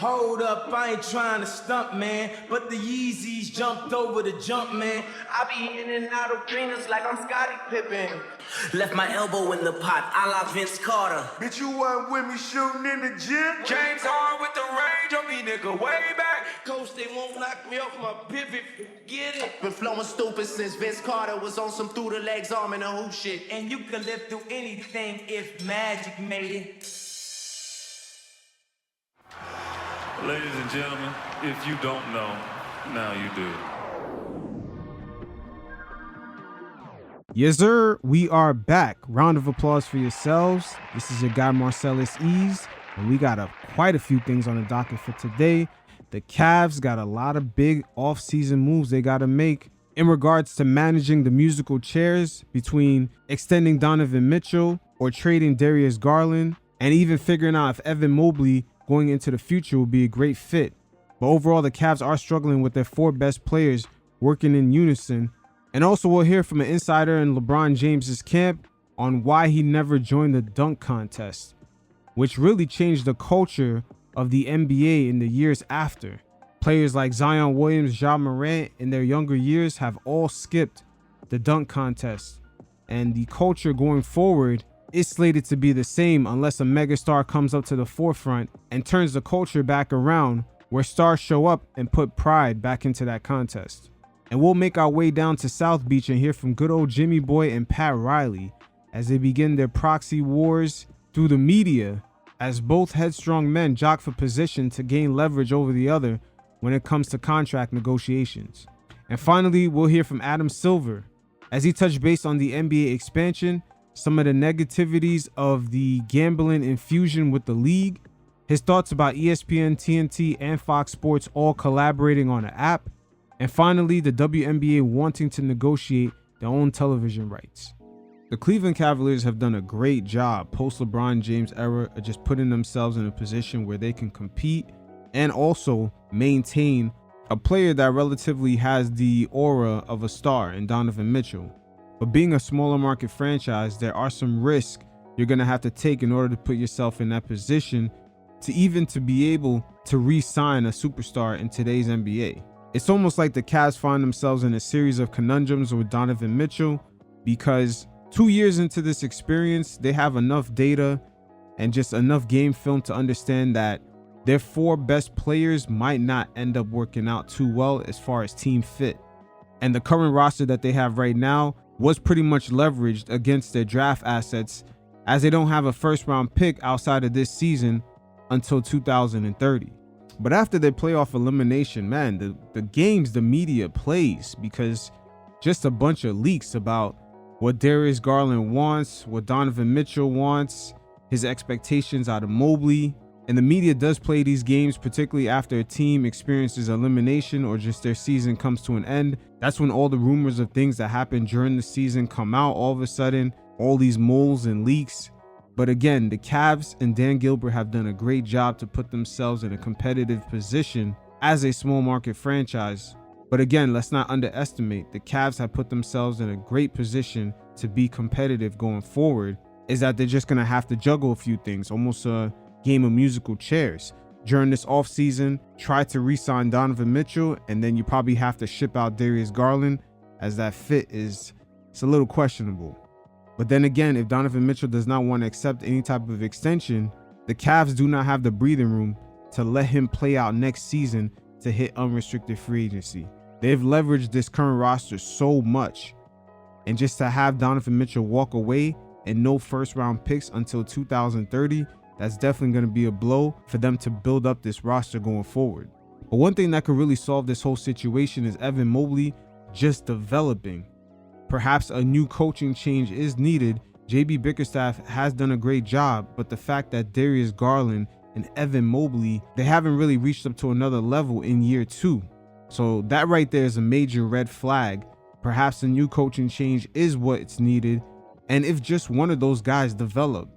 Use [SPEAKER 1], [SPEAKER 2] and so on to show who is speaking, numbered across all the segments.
[SPEAKER 1] Hold up, I ain't trying to stump, man, but the Yeezys jumped over the jump, man. I be in and out of arenas like I'm Scottie Pippen. Left my elbow in the pot, a la Vince Carter.
[SPEAKER 2] Bitch, you weren't with me shooting in the gym?
[SPEAKER 3] James Harden with the range on me, nigga, way back.
[SPEAKER 1] Coach, they won't knock me off my pivot, get it.
[SPEAKER 4] Been flowing stupid since Vince Carter was on some through the legs arm and a hoop shit.
[SPEAKER 1] And you can live through anything if magic made it.
[SPEAKER 5] Ladies and gentlemen, if you don't know, now you do.
[SPEAKER 6] Yes, sir. We are back. Round of applause for yourselves. This is your guy, Marcellus Ease, and we got quite a few things on the docket for today. The Cavs got a lot of big off-season moves they got to make in regards to managing the musical chairs between extending Donovan Mitchell or trading Darius Garland, and even figuring out if Evan Mobley going into the future will be a great fit. But overall, the Cavs are struggling with their four best players working in unison. And also we'll hear from an insider in LeBron James's camp on why he never joined the dunk contest, which really changed the culture of the NBA in the years after. Players like Zion Williams, Ja Morant in their younger years have all skipped the dunk contest. And the culture going forward is slated to be the same unless a megastar comes up to the forefront and turns the culture back around, where stars show up and put pride back into that contest. And we'll make our way down to South Beach and hear from good old Jimmy Boy and Pat Riley as they begin their proxy wars through the media, as both headstrong men jock for position to gain leverage over the other when it comes to contract negotiations. And finally, we'll hear from Adam Silver as he touched base on the NBA expansion, some of the negativities of the gambling infusion with the league, his thoughts about ESPN, TNT, and Fox Sports all collaborating on an app, and finally, the WNBA wanting to negotiate their own television rights. The Cleveland Cavaliers have done a great job post-LeBron James era of just putting themselves in a position where they can compete and also maintain a player that relatively has the aura of a star in Donovan Mitchell. But being a smaller market franchise, there are some risks you're going to have to take in order to put yourself in that position to be able to re-sign a superstar in today's NBA. It's almost like the Cavs find themselves in a series of conundrums with Donovan Mitchell, because 2 years into this experience, they have enough data and just enough game film to understand that their four best players might not end up working out too well as far as team fit. And the current roster that they have right now was pretty much leveraged against their draft assets, as they don't have a first round pick outside of this season until 2030. But after their playoff elimination, man, the games the media plays, because just a bunch of leaks about what Darius Garland wants, what Donovan Mitchell wants, his expectations out of Mobley. And the media does play these games, particularly after a team experiences elimination or just their season comes to an end. That's when all the rumors of things that happened during the season come out all of a sudden, all these moles and leaks. But again, the Cavs and Dan Gilbert have done a great job to put themselves in a competitive position as a small market franchise. But again, let's not underestimate, the Cavs have put themselves in a great position to be competitive going forward, is that they're just going to have to juggle a few things, almost a game of musical chairs. During this offseason, try to re-sign Donovan Mitchell, and then you probably have to ship out Darius Garland, as that fit it's a little questionable. But then again, if Donovan Mitchell does not want to accept any type of extension, the Cavs do not have the breathing room to let him play out next season to hit unrestricted free agency. They've leveraged this current roster so much, and just to have Donovan Mitchell walk away and no first round picks until 2030, that's definitely going to be a blow for them to build up this roster going forward. But one thing that could really solve this whole situation is Evan Mobley just developing. Perhaps a new coaching change is needed. JB Bickerstaff has done a great job, but the fact that Darius Garland and Evan Mobley, they haven't really reached up to another level in year 2. So that right there is a major red flag. Perhaps a new coaching change is what's needed. And if just one of those guys develop,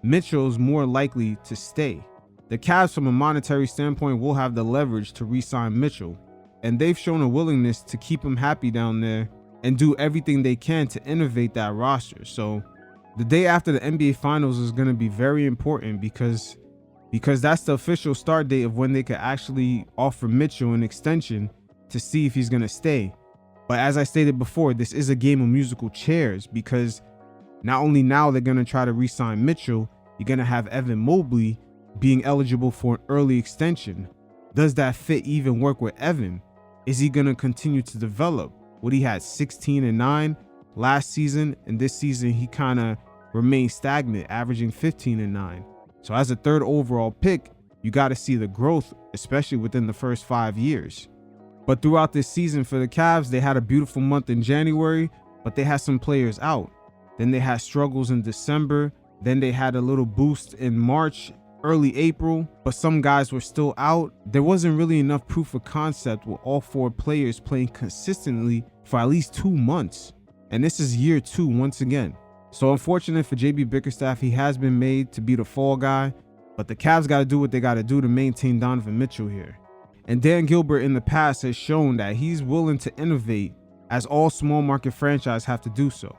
[SPEAKER 6] Mitchell's more likely to stay. The Cavs, from a monetary standpoint, will have the leverage to re-sign Mitchell, and they've shown a willingness to keep him happy down there and do everything they can to innovate that roster. So the day after the NBA Finals is going to be very important, because because that's the official start date of when they could actually offer Mitchell an extension to see if he's going to stay. But as I stated before, this is a game of musical chairs, because not only now they're going to try to re-sign Mitchell, you're going to have Evan Mobley being eligible for an early extension. Does that fit even work with Evan? Is he going to continue to develop? What he had 16-9 last season, and this season he kind of remained stagnant, averaging 15-9. So as a third overall pick, you got to see the growth, especially within the first 5 years. But throughout this season for the Cavs, they had a beautiful month in January, but they had some players out. Then they had struggles in December. Then they had a little boost in March, early April, but some guys were still out. There wasn't really enough proof of concept with all 4 players playing consistently for at least 2 months. And this is year 2 once again. So unfortunate for JB Bickerstaff, he has been made to be the fall guy, but the Cavs got to do what they got to do to maintain Donovan Mitchell here. And Dan Gilbert in the past has shown that he's willing to innovate, as all small market franchises have to do so.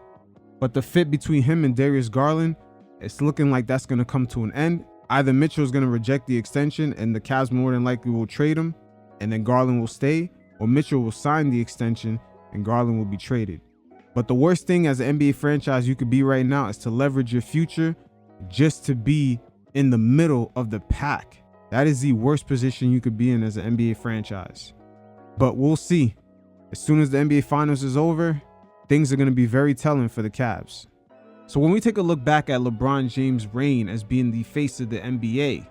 [SPEAKER 6] But the fit between him and Darius Garland, it's looking like that's going to come to an end. Either Mitchell is going to reject the extension and the Cavs more than likely will trade him, and then Garland will stay, or Mitchell will sign the extension and Garland will be traded. But the worst thing as an NBA franchise you could be right now is to leverage your future just to be in the middle of the pack. That is the worst position you could be in as an NBA franchise. But we'll see. As soon as the NBA Finals is over, things are going to be very telling for the Cavs. So when we take a look back at LeBron James' reign as being the face of the NBA,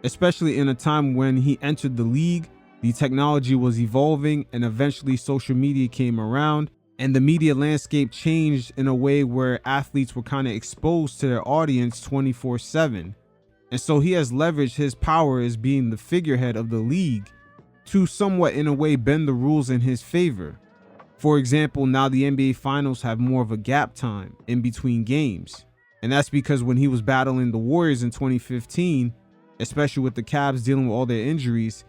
[SPEAKER 6] especially in a time when he entered the league, the technology was evolving and eventually social media came around and the media landscape changed in a way where athletes were kind of exposed to their audience 24/7. And so he has leveraged his power as being the figurehead of the league to somewhat in a way bend the rules in his favor. For example, now the NBA Finals have more of a gap time in between games. And that's because when he was battling the Warriors in 2015, especially with the Cavs dealing with all their injuries,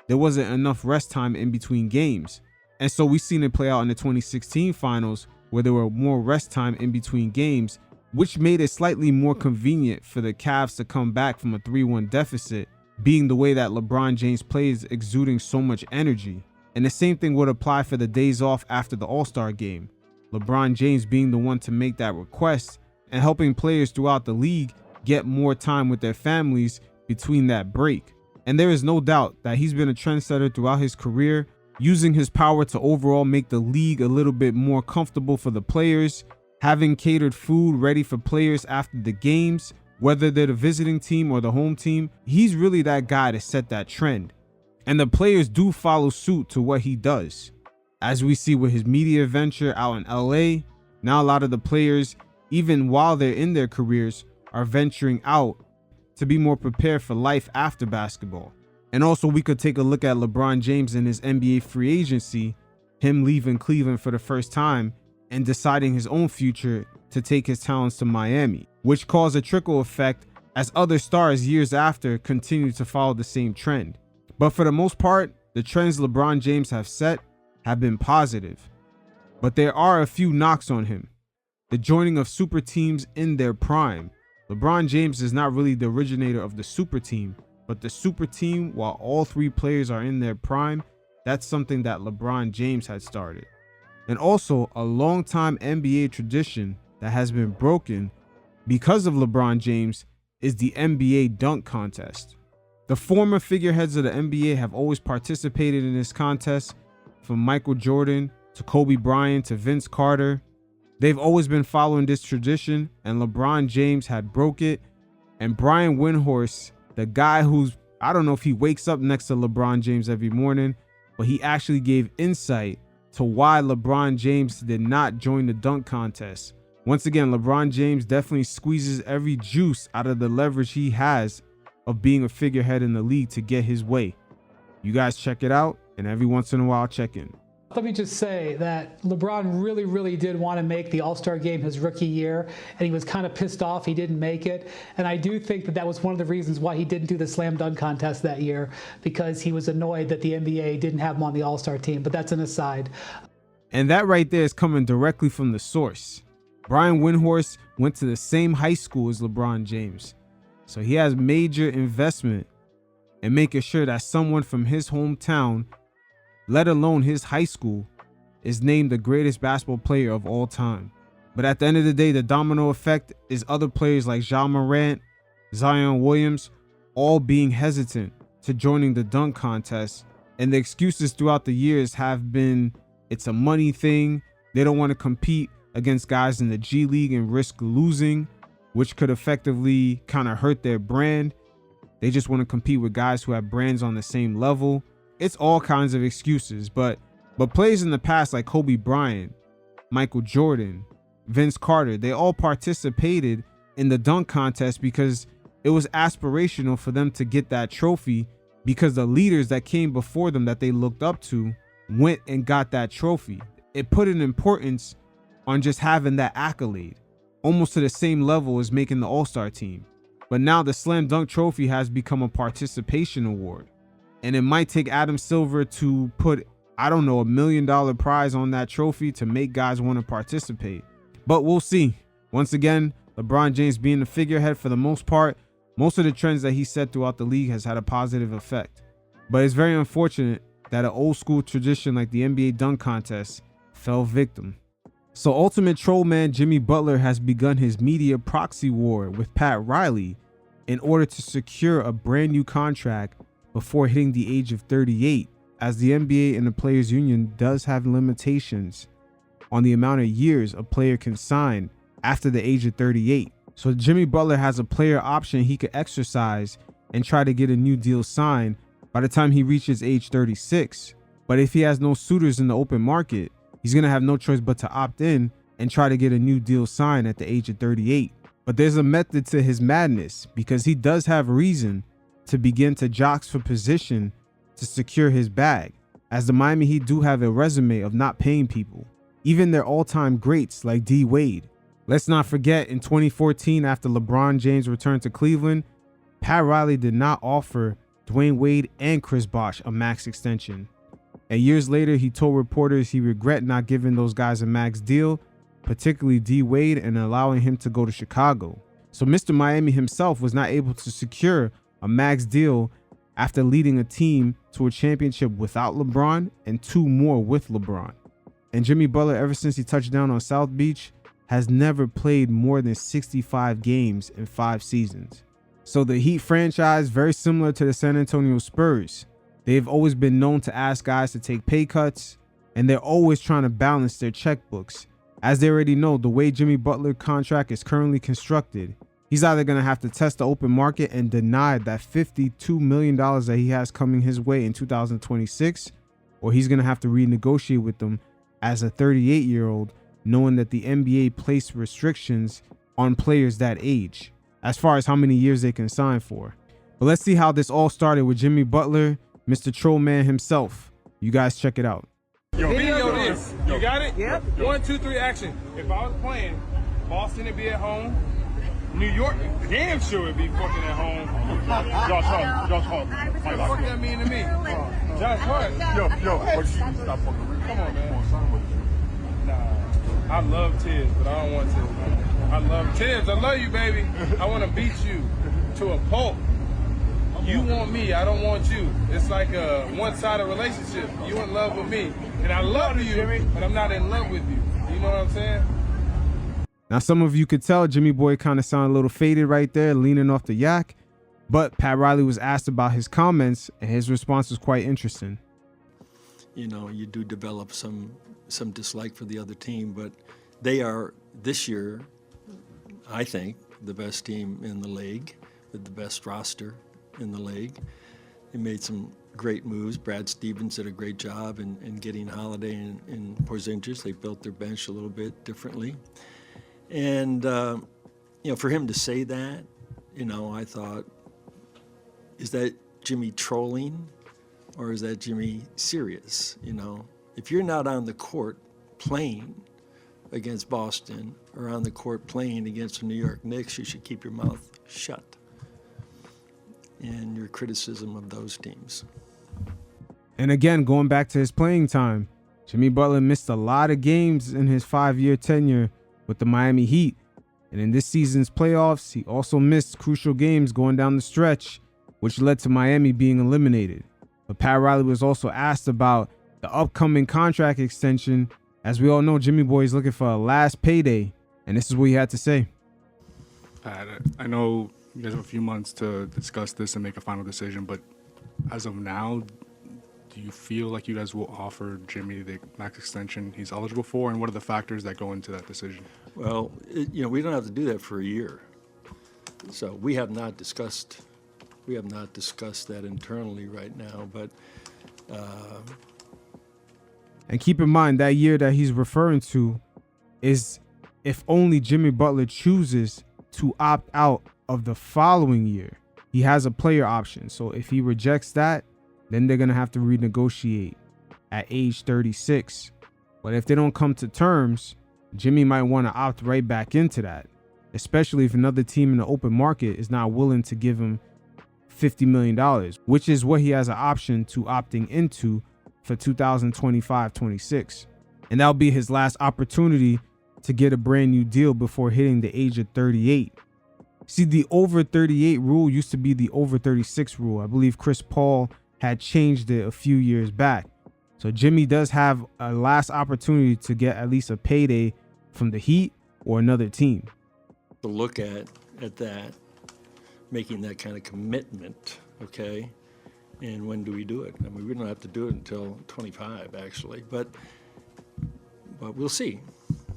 [SPEAKER 6] there wasn't enough rest time in between games. And so we've seen it play out in the 2016 Finals where there were more rest time in between games, which made it slightly more convenient for the Cavs to come back from a 3-1 deficit, being the way that LeBron James plays, exuding so much energy. And the same thing would apply for the days off after the All-Star game. LeBron James being the one to make that request and helping players throughout the league get more time with their families between that break. And there is no doubt that he's been a trendsetter throughout his career, using his power to overall make the league a little bit more comfortable for the players, having catered food ready for players after the games, whether they're the visiting team or the home team. He's really that guy to set that trend. And the players do follow suit to what he does. As we see with his media venture out in LA, now a lot of the players, even while they're in their careers, are venturing out to be more prepared for life after basketball. And also we could take a look at LeBron James in his NBA free agency, him leaving Cleveland for the first time and deciding his own future to take his talents to Miami, which caused a trickle effect as other stars years after continue to follow the same trend. But for the most part, the trends LeBron James have set have been positive. But there are a few knocks on him. The joining of super teams in their prime. LeBron James is not really the originator of the super team, but the super team, while all 3 players are in their prime, that's something that LeBron James had started. And also a long-time NBA tradition that has been broken because of LeBron James is the NBA dunk contest. The former figureheads of the NBA have always participated in this contest, from Michael Jordan to Kobe Bryant to Vince Carter. They've always been following this tradition, and LeBron James had broke it. And Brian Windhorst, the guy who's, I don't know if he wakes up next to LeBron James every morning, but he actually gave insight to why LeBron James did not join the dunk contest. Once again, LeBron James definitely squeezes every juice out of the leverage he has of being a figurehead in the league to get his way. You guys check it out, and every once in a while check in.
[SPEAKER 7] Let me just say that LeBron really did want to make the All-Star game his rookie year, and he was kind of pissed off he didn't make it. And I do think that that was one of the reasons why he didn't do the slam dunk contest that year, because he was annoyed that the NBA didn't have him on the All-Star team. But that's an aside.
[SPEAKER 6] And that right there is coming directly from the source. Brian Windhorst went to the same high school as LeBron James. So he has major investment in making sure that someone from his hometown, let alone his high school, is named the greatest basketball player of all time. But at the end of the day, the domino effect is other players like Ja Morant, Zion Williams, all being hesitant to joining the dunk contest. And the excuses throughout the years have been, it's a money thing. They don't want to compete against guys in the G League and risk losing, which could effectively kind of hurt their brand. They just want to compete with guys who have brands on the same level. It's all kinds of excuses, but players in the past like Kobe Bryant, Michael Jordan, Vince Carter, they all participated in the dunk contest because it was aspirational for them to get that trophy, because the leaders that came before them that they looked up to went and got that trophy. It put an importance on just having that accolade, almost to the same level as making the All-Star team. But now the Slam Dunk Trophy has become a participation award. And it might take Adam Silver to put, I don't know, $1 million prize on that trophy to make guys want to participate. But we'll see. Once again, LeBron James being the figurehead for the most part, most of the trends that he set throughout the league has had a positive effect. But it's very unfortunate that an old school tradition like the NBA dunk contest fell victim. So Ultimate Troll Man Jimmy Butler has begun his media proxy war with Pat Riley in order to secure a brand new contract before hitting the age of 38, as the NBA and the Players Union does have limitations on the amount of years a player can sign after the age of 38. So Jimmy Butler has a player option he could exercise and try to get a new deal signed by the time he reaches age 36. But if he has no suitors in the open market, he's going to have no choice but to opt in and try to get a new deal signed at the age of 38. But there's a method to his madness, because he does have reason to begin to jock for position to secure his bag, as the Miami Heat do have a resume of not paying people, even their all-time greats like D Wade. Let's not forget, in 2014, after LeBron James returned to Cleveland, Pat Riley did not offer Dwayne Wade and Chris Bosh a max extension. And years later, he told reporters he regret not giving those guys a max deal, particularly D Wade, and allowing him to go to Chicago. So Mr. Miami himself was not able to secure a max deal after leading a team to a championship without LeBron and 2 more with LeBron. And Jimmy Butler, ever since he touched down on South Beach, has never played more than 65 games in 5 seasons. So the Heat franchise, very similar to the San Antonio Spurs, they've always been known to ask guys to take pay cuts, and they're always trying to balance their checkbooks. As they already know, the way Jimmy Butler contract is currently constructed, he's either going to have to test the open market and deny that $52 million that he has coming his way in 2026, or he's going to have to renegotiate with them as a 38-year-old, knowing that the NBA placed restrictions on players that age as far as how many years they can sign for. But let's see how this all started with Jimmy Butler, Mr. Troll Man himself. You guys check it out.
[SPEAKER 8] Video this. You got it? Yep. 1, 2, 3, action. If I was playing, Boston would be at home. New York, damn sure would be fucking at home. Y'all talk. What the fuck that mean to me? Josh Hart. Yo, what you stop fucking. Come on, man. Nah, I love Tibbs, but I don't want to. I love Tibbs. I love you, baby. I want to beat you to a pulp. You want me, I don't want you. It's like a one-sided relationship. You in love with me, and I love you, but I'm not in love with you. You know what I'm saying?
[SPEAKER 6] Now, some of you could tell Jimmy Boy kind of sounded a little faded right there, leaning off the yak. But Pat Riley was asked about his comments, and his response was quite interesting.
[SPEAKER 9] You know, you do develop some dislike for the other team, but they are, this year, I think, the best team in the league with the best roster in the league. They made some great moves. Brad Stevens did a great job in getting Holiday and Porzingis. They built their bench a little bit differently. And, you know, for him to say that, you know, I thought, is that Jimmy trolling or is that Jimmy serious? You know, if you're not on the court playing against Boston or on the court playing against the New York Knicks, you should keep your mouth shut in your criticism of those teams.
[SPEAKER 6] And again, going back to his playing time, Jimmy Butler missed a lot of games in his 5-year tenure with the Miami Heat. And in this season's playoffs, he also missed crucial games going down the stretch, which led to Miami being eliminated. But Pat Riley was also asked about the upcoming contract extension. As we all know, Jimmy Boy is looking for a last payday, and this is what he had to say.
[SPEAKER 10] Pat, I know you guys have a few months to discuss this and make a final decision, but as of now, do you feel like you guys will offer Jimmy the max extension he's eligible for, and what are the factors that go into that decision?
[SPEAKER 9] Well, we don't have to do that for a year. So we have not discussed that internally right now, but
[SPEAKER 6] and keep in mind that year that he's referring to is if only Jimmy Butler chooses to opt out of the following year. He has a player option. So if he rejects that, then they're going to have to renegotiate at age 36. But if they don't come to terms, Jimmy might want to opt right back into that, especially if another team in the open market is not willing to give him $50 million, which is what he has an option to opting into for 2025-26. And that'll be his last opportunity to get a brand new deal before hitting the age of 38. See, the over 38 rule used to be the over 36 rule. I believe Chris Paul had changed it a few years back. So Jimmy does have a last opportunity to get at least a payday from the Heat or another team.
[SPEAKER 9] to look at that, making that kind of commitment, okay? And when do we do it? I mean, we don't have to do it until 25, actually, but we'll see.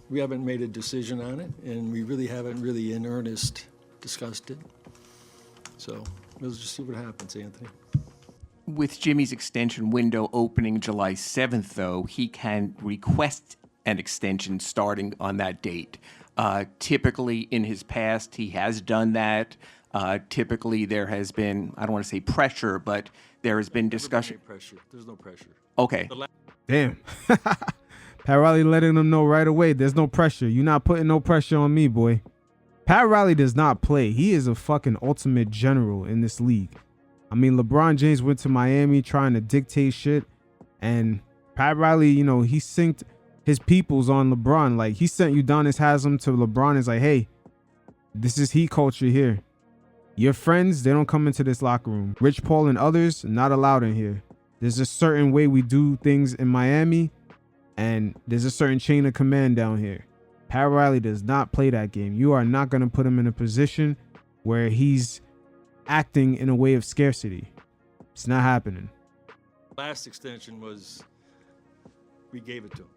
[SPEAKER 9] We haven't made a decision on it, and we really haven't really in earnest discussed it. So we'll just see what happens, Anthony.
[SPEAKER 11] With Jimmy's extension window opening July 7th, though, he can request an extension starting on that date. Typically, in his past, he has done that. Typically, there has been, I don't want to say pressure, but there has been discussion.
[SPEAKER 9] Pressure. There's no pressure.
[SPEAKER 11] Okay.
[SPEAKER 6] Damn. Pat Riley letting them know right away, there's no pressure. You're not putting no pressure on me, boy. Pat Riley does not play. He is a fucking ultimate general in this league. I mean, LeBron James went to Miami trying to dictate shit, and Pat Riley, you know, he synced his peoples on LeBron. Like, he sent Udonis Haslem to LeBron. It's like, hey, this is Heat culture here. Your friends, they don't come into this locker room. Rich Paul and others, not allowed in here. There's a certain way we do things in Miami, and there's a certain chain of command down here. Pat Riley does not play that game. You are not going to put him in a position where he's acting in a way of scarcity. It's not happening.
[SPEAKER 9] Last extension was, we gave it to him.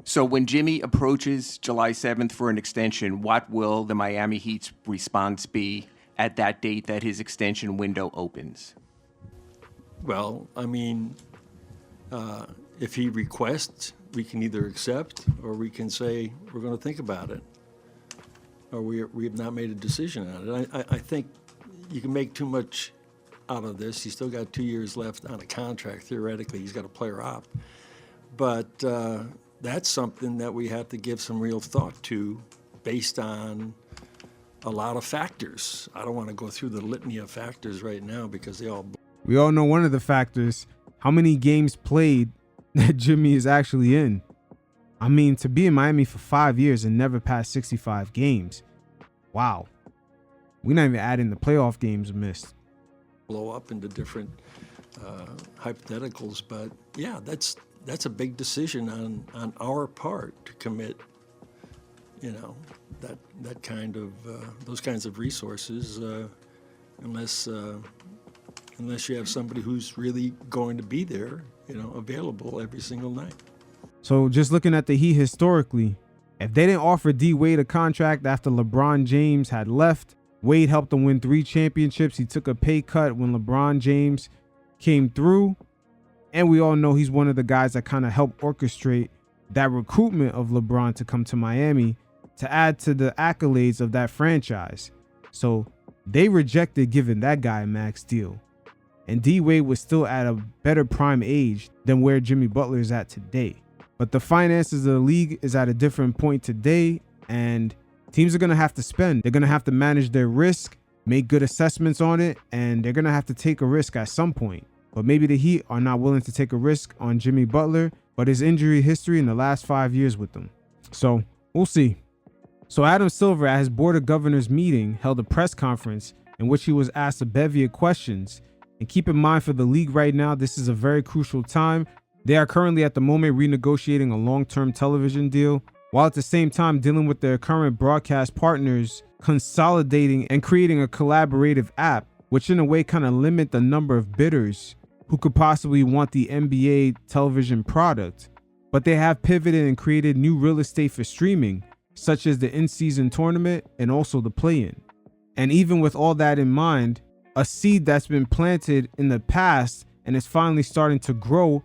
[SPEAKER 11] So when Jimmy approaches July 7th for an extension, what will the Miami Heat's response be at that date that his extension window opens?
[SPEAKER 9] Well, I mean, if he requests, we can either accept or we can say we're going to think about it, or we have not made a decision on it. I think you can make too much out of this. He's still got 2 years left on a contract. Theoretically, he's got a player op. But that's something that we have to give some real thought to based on a lot of factors. I don't want to go through the litany of factors right now because they all...
[SPEAKER 6] We all know one of the factors, how many games played that Jimmy is actually in. I mean, to be in Miami for 5 years and never pass 65 games. Wow. We're not even adding the playoff games missed.
[SPEAKER 9] Blow up into different hypotheticals, but yeah, that's a big decision on our part to commit, you know, that kind of those kinds of resources, unless you have somebody who's really going to be there, you know, available every single night.
[SPEAKER 6] So just looking at the Heat historically, if they didn't offer D Wade a contract after LeBron James had left, Wade helped them win 3 championships. He took a pay cut when LeBron James came through. And we all know he's one of the guys that kind of helped orchestrate that recruitment of LeBron to come to Miami to add to the accolades of that franchise. So they rejected giving that guy a max deal. And D Wade was still at a better prime age than where Jimmy Butler is at today. But the finances of the league is at a different point today, and teams are going to have to spend. They're going to have to manage their risk, make good assessments on it, and they're going to have to take a risk at some point. But maybe the Heat are not willing to take a risk on Jimmy Butler, but his injury history in the last 5 years with them. So we'll see. So Adam Silver at his Board of Governors meeting held a press conference in which he was asked a bevy of questions. And keep in mind, for the league right now, this is a very crucial time. They are currently at the moment renegotiating a long-term television deal, while at the same time dealing with their current broadcast partners, consolidating and creating a collaborative app, which in a way kind of limit the number of bidders who could possibly want the NBA television product. But they have pivoted and created new real estate for streaming, such as the in-season tournament and also the play-in. And even with all that in mind, a seed that's been planted in the past and is finally starting to grow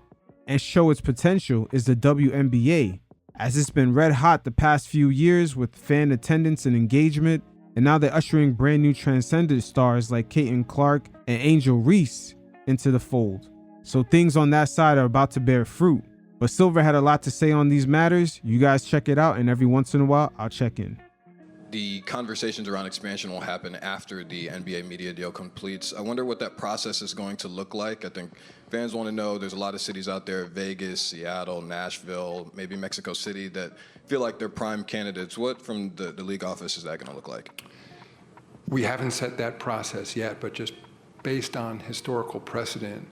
[SPEAKER 6] and show its potential is the WNBA, as it's been red hot the past few years with fan attendance and engagement, and now they're ushering brand new transcendent stars like Caitlin Clark and Angel Reese into the fold. So things on that side are about to bear fruit. But Silver had a lot to say on these matters. You guys check it out, and every once in a while, I'll check in.
[SPEAKER 12] The conversations around expansion will happen after the NBA media deal completes. I wonder what that process is going to look like. I think fans want to know. There's a lot of cities out there, Vegas, Seattle, Nashville, maybe Mexico City, that feel like they're prime candidates. What, from the league office, is that going to look like?
[SPEAKER 13] We haven't set that process yet, but just based on historical precedent,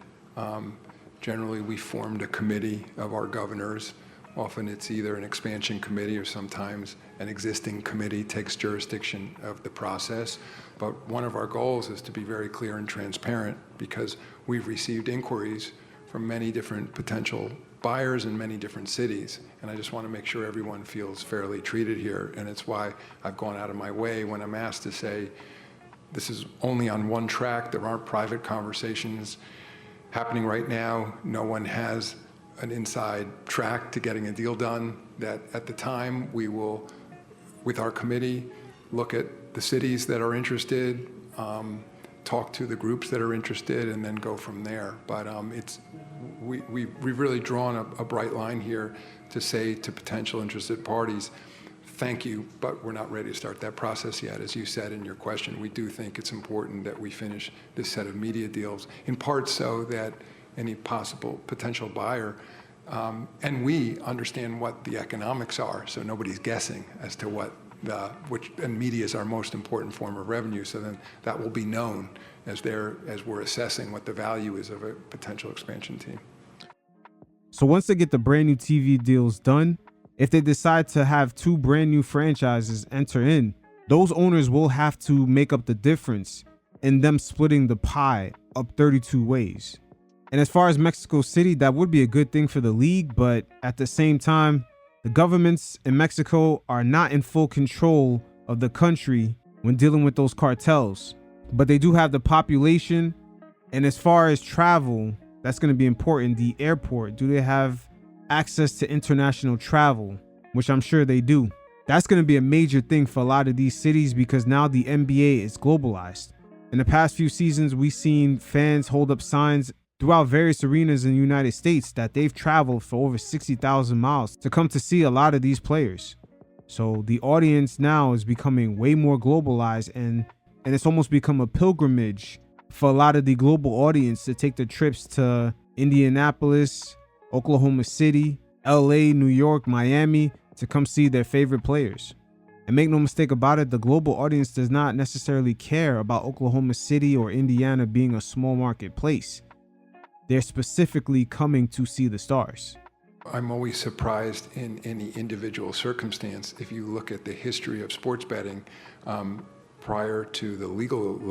[SPEAKER 13] generally we formed a committee of our governors. Often it's either an expansion committee or sometimes an existing committee takes jurisdiction of the process. But one of our goals is to be very clear and transparent, because we've received inquiries from many different potential buyers in many different cities. And I just want to make sure everyone feels fairly treated here. And it's why I've gone out of my way when I'm asked to say, this is only on one track. There aren't private conversations happening right now. No one has an inside track to getting a deal done. That at the time we will, with our committee, look at the cities that are interested, talk to the groups that are interested, and then go from there. But we've really drawn a bright line here to say to potential interested parties, thank you, but we're not ready to start that process yet. As you said in your question, we do think it's important that we finish this set of media deals, in part so that any possible potential buyer, and we understand what the economics are, so nobody's guessing as to what and media is our most important form of revenue, so then that will be known as we're assessing what the value is of a potential expansion team.
[SPEAKER 6] So once they get the brand new TV deals done, if they decide to have two brand new franchises enter in, those owners will have to make up the difference in them splitting the pie up 32 ways. And as far as Mexico City, that would be a good thing for the league, but at the same time, the governments in Mexico are not in full control of the country when dealing with those cartels, but they do have the population. And as far as travel, that's going to be important. The airport, do they have access to international travel, which I'm sure they do? That's going to be a major thing for a lot of these cities, because now the NBA is globalized. In the past few seasons, we've seen fans hold up signs throughout various arenas in the United States that they've traveled for over 60,000 miles to come to see a lot of these players. So the audience now is becoming way more globalized, and it's almost become a pilgrimage for a lot of the global audience to take the trips to Indianapolis, Oklahoma City, LA, New York, Miami to come see their favorite players. And make no mistake about it, the global audience does not necessarily care about Oklahoma City or Indiana being a small market place. They're specifically coming to see the stars.
[SPEAKER 13] I'm always surprised in any individual circumstance. If you look at the history of sports betting, prior to the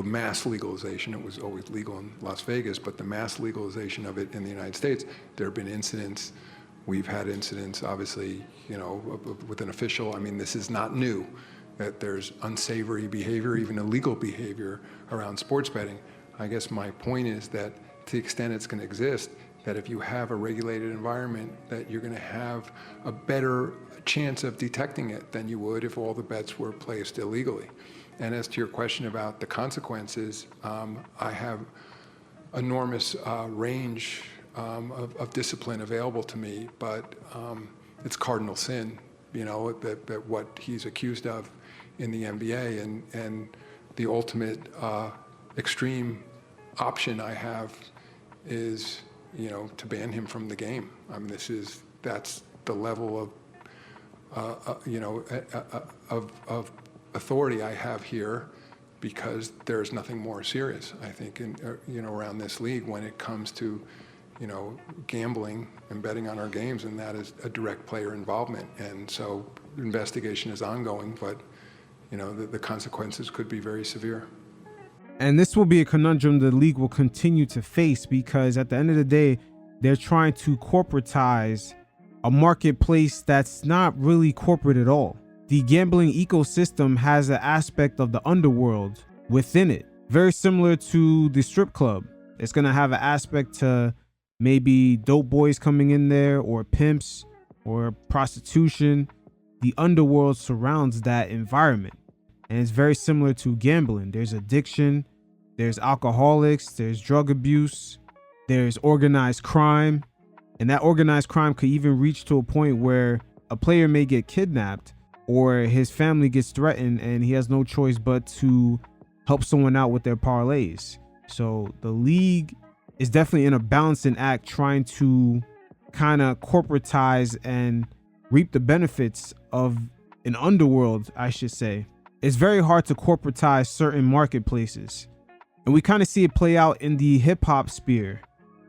[SPEAKER 13] mass legalization, it was always legal in Las Vegas, but the mass legalization of it in the United States, there have been incidents. We've had incidents, obviously, with an official. I mean, this is not new, that there's unsavory behavior, even illegal behavior around sports betting. I guess my point is that to the extent it's going to exist, that if you have a regulated environment, that you're going to have a better chance of detecting it than you would if all the bets were placed illegally. And as to your question about the consequences, I have enormous range of discipline available to me, but it's cardinal sin, that what he's accused of in the NBA, and the ultimate extreme option I have is, to ban him from the game. I mean, that's the level of authority I have here, because there's nothing more serious, I think, around this league when it comes to, gambling and betting on our games, and that is a direct player involvement. And so investigation is ongoing, but, the consequences could be very severe.
[SPEAKER 6] And this will be a conundrum the league will continue to face, because at the end of the day, they're trying to corporatize a marketplace that's not really corporate at all. The gambling ecosystem has an aspect of the underworld within it, very similar to the strip club. It's going to have an aspect to maybe dope boys coming in there, or pimps, or prostitution. The underworld surrounds that environment, and it's very similar to gambling. There's addiction, there's alcoholics, there's drug abuse, there's organized crime, and that organized crime could even reach to a point where a player may get kidnapped, or his family gets threatened and he has no choice but to help someone out with their parlays. So the league is definitely in a balancing act, trying to kind of corporatize and reap the benefits of an underworld, I should say. It's very hard to corporatize certain marketplaces, and we kind of see it play out in the hip-hop sphere.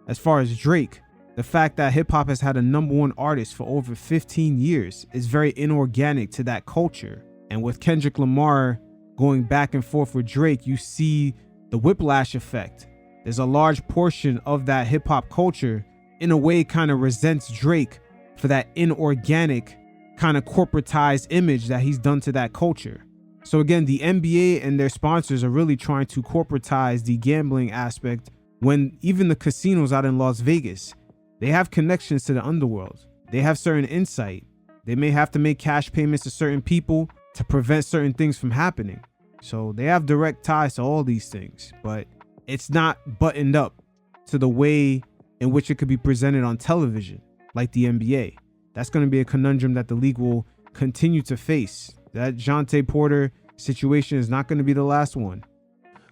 [SPEAKER 6] As far as Drake, the fact that hip-hop has had a #1 artist for over 15 years is very inorganic to that culture. And with Kendrick Lamar going back and forth with Drake, you see the whiplash effect. There's a large portion of that hip-hop culture, in a way, kind of resents Drake for that inorganic kind of corporatized image that he's done to that culture. So again, the NBA and their sponsors are really trying to corporatize the gambling aspect, when even the casinos out in Las Vegas, they have connections to the underworld. They have certain insight. They may have to make cash payments to certain people to prevent certain things from happening. So they have direct ties to all these things, but it's not buttoned up to the way in which it could be presented on television, like the NBA. That's going to be a conundrum that the league will continue to face. That Jonte Porter situation is not going to be the last one.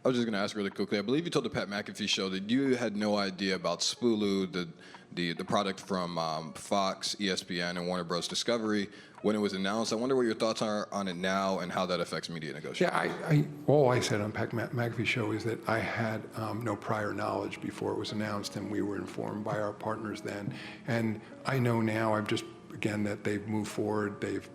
[SPEAKER 12] I was just going to ask really quickly. I believe you told the Pat McAfee show that you had no idea about Spulu, the product from Fox, ESPN, and Warner Bros. Discovery when it was announced. I wonder what your thoughts are on it now and how that affects media negotiations.
[SPEAKER 13] Yeah, all I said on Pat McAfee show is that I had no prior knowledge before it was announced, and we were informed by our partners then. And I know now, that they've moved forward. They've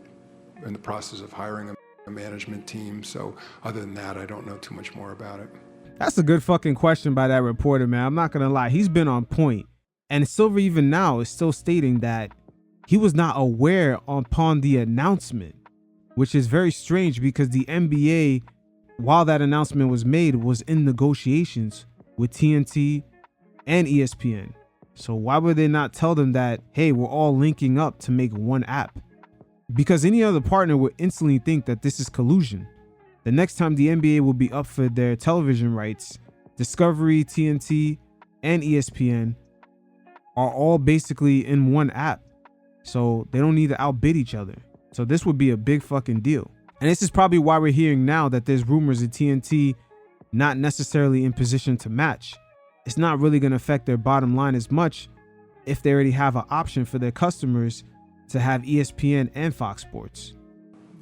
[SPEAKER 13] in the process of hiring a management team. So other than that, I don't know too much more about it.
[SPEAKER 6] That's a good fucking question by that reporter, man. I'm not going to lie. He's been on point. And Silver even now is still stating that he was not aware upon the announcement, which is very strange, because the NBA, while that announcement was made, was in negotiations with TNT and ESPN. So why would they not tell them that, hey, we're all linking up to make one app? Because any other partner would instantly think that this is collusion. The next time the NBA will be up for their television rights, Discovery, TNT, and ESPN are all basically in one app. So they don't need to outbid each other. So this would be a big fucking deal. And this is probably why we're hearing now that there's rumors of TNT not necessarily in position to match. It's not really going to affect their bottom line as much if they already have an option for their customers to have ESPN and Fox Sports.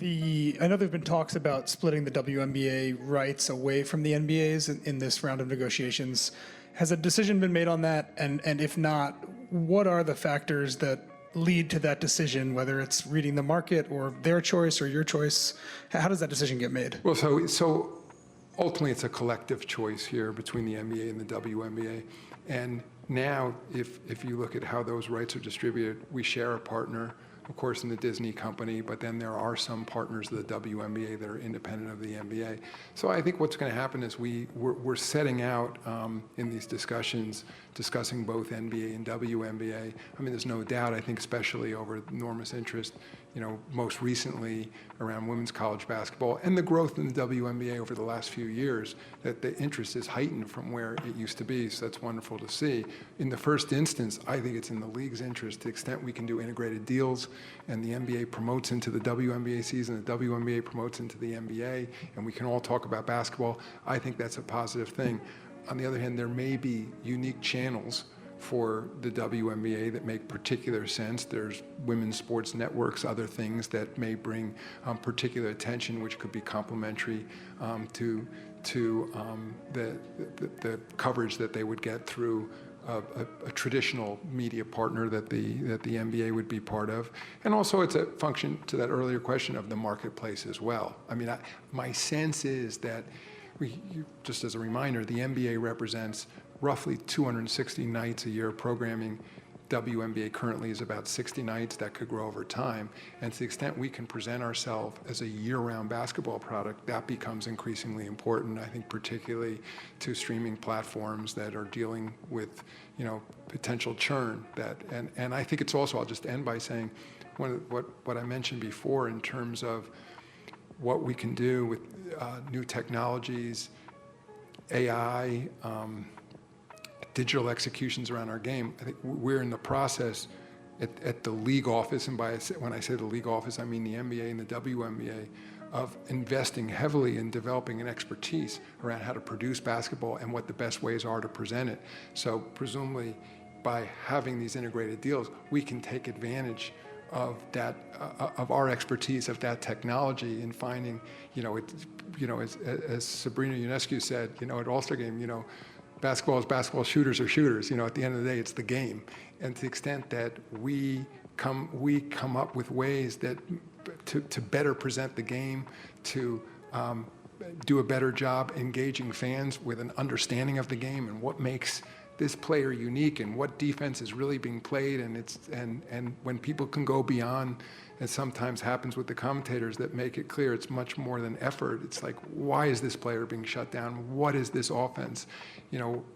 [SPEAKER 14] I know there have been talks about splitting the WNBA rights away from the NBA's in this round of negotiations. Has a decision been made on that? And if not, what are the factors that lead to that decision, whether it's reading the market or their choice or your choice? How does that decision get made?
[SPEAKER 13] Well, so ultimately it's a collective choice here between the NBA and the WNBA. And now, if you look at how those rights are distributed, we share a partner, of course, in the Disney company, but then there are some partners of the WNBA that are independent of the NBA. So I think what's going to happen is we're setting out in these discussions, discussing both NBA and WNBA. I mean, there's no doubt, I think, especially over enormous interest, most recently around women's college basketball and the growth in the WNBA over the last few years, that the interest is heightened from where it used to be. So that's wonderful to see. In the first instance, I think it's in the league's interest, to the extent we can do integrated deals and the NBA promotes into the WNBA season, the WNBA promotes into the NBA, and we can all talk about basketball. I think that's a positive thing. On the other hand, there may be unique channels for the WNBA that make particular sense. There's women's sports networks, other things that may bring particular attention, which could be complementary to the coverage that they would get through a traditional media partner that the NBA would be part of. And also it's a function to that earlier question of the marketplace as well. I mean, my sense is that, just as a reminder, the NBA represents roughly 260 nights a year of programming. WNBA currently is about 60 nights. That could grow over time. And to the extent we can present ourselves as a year-round basketball product, that becomes increasingly important, I think, particularly to streaming platforms that are dealing with, potential churn. And I think it's also, I'll just end by saying, what I mentioned before in terms of what we can do with new technologies, AI, digital executions around our game. I think we're in the process at the league office, and when I say the league office, I mean the NBA and the WNBA, of investing heavily in developing an expertise around how to produce basketball and what the best ways are to present it. So presumably, by having these integrated deals, we can take advantage of that, of our expertise, of that technology, in finding, as Sabrina Ionescu said, at All-Star Game, basketball is basketball, shooters are shooters. At the end of the day, it's the game. And to the extent that we come up with ways that to better present the game, to do a better job engaging fans with an understanding of the game and what makes this player unique and what defense is really being played, and when people can go beyond, as sometimes happens with the commentators that make it clear it's much more than effort. It's like, why is this player being shut down? What is this offense?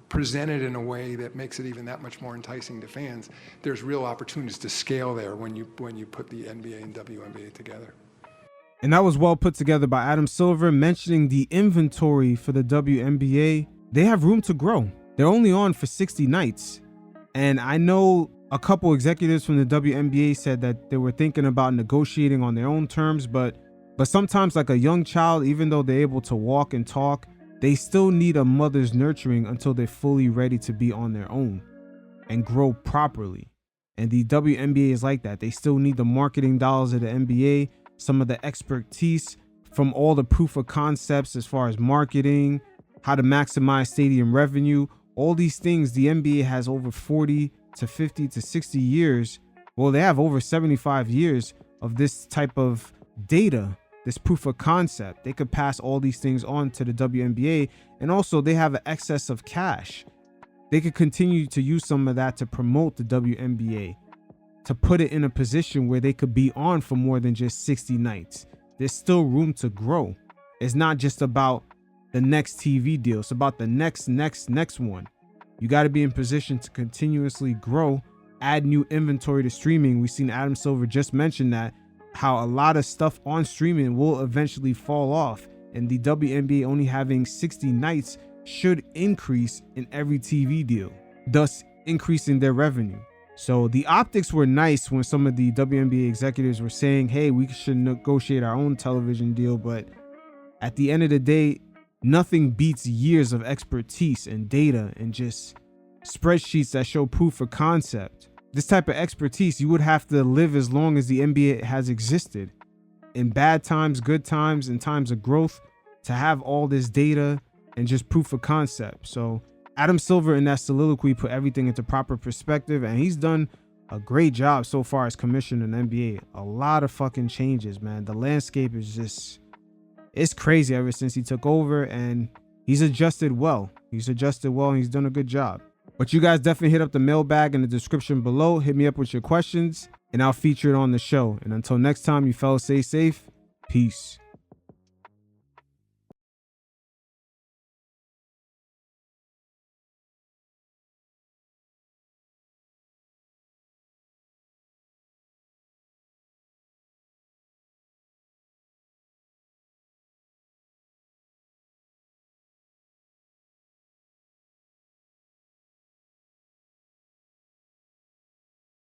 [SPEAKER 13] Presented in a way that makes it even that much more enticing to fans. There's real opportunities to scale there when you put the NBA and WNBA together.
[SPEAKER 6] And that was well put together by Adam Silver, mentioning the inventory for the WNBA. They have room to grow. They're only on for 60 nights. And I know a couple executives from the WNBA said that they were thinking about negotiating on their own terms, but sometimes, like a young child, even though they're able to walk and talk, they still need a mother's nurturing until they're fully ready to be on their own and grow properly. And the WNBA is like that. They still need the marketing dollars of the NBA, some of the expertise from all the proof of concepts as far as marketing, how to maximize stadium revenue, all these things. The NBA has over 40 to 50 to 60 years. Well, they have over 75 years of this type of data, this proof of concept. They could pass all these things on to the WNBA. And also they have an excess of cash. They could continue to use some of that to promote the WNBA, to put it in a position where they could be on for more than just 60 nights. There's still room to grow. It's not just about the next TV deal. It's about the next one. You got to be in position to continuously grow, add new inventory to streaming. We've seen Adam Silver just mention that, how a lot of stuff on streaming will eventually fall off, and the WNBA only having 60 nights should increase in every TV deal, thus increasing their revenue. So the optics were nice when some of the WNBA executives were saying, hey, we should negotiate our own television deal. But at the end of the day, nothing beats years of expertise and data and just spreadsheets that show proof of concept. This type of expertise, you would have to live as long as the NBA has existed, in bad times, good times, and times of growth, to have all this data and just proof of concept. So Adam Silver in that soliloquy put everything into proper perspective, and he's done a great job so far as commissioner in the NBA. A lot of fucking changes, man. The landscape is just, it's crazy ever since he took over, and he's adjusted well. And he's done a good job. But you guys definitely hit up the mailbag in the description below. Hit me up with your questions and I'll feature it on the show. And until next time, you fellas stay safe. Peace.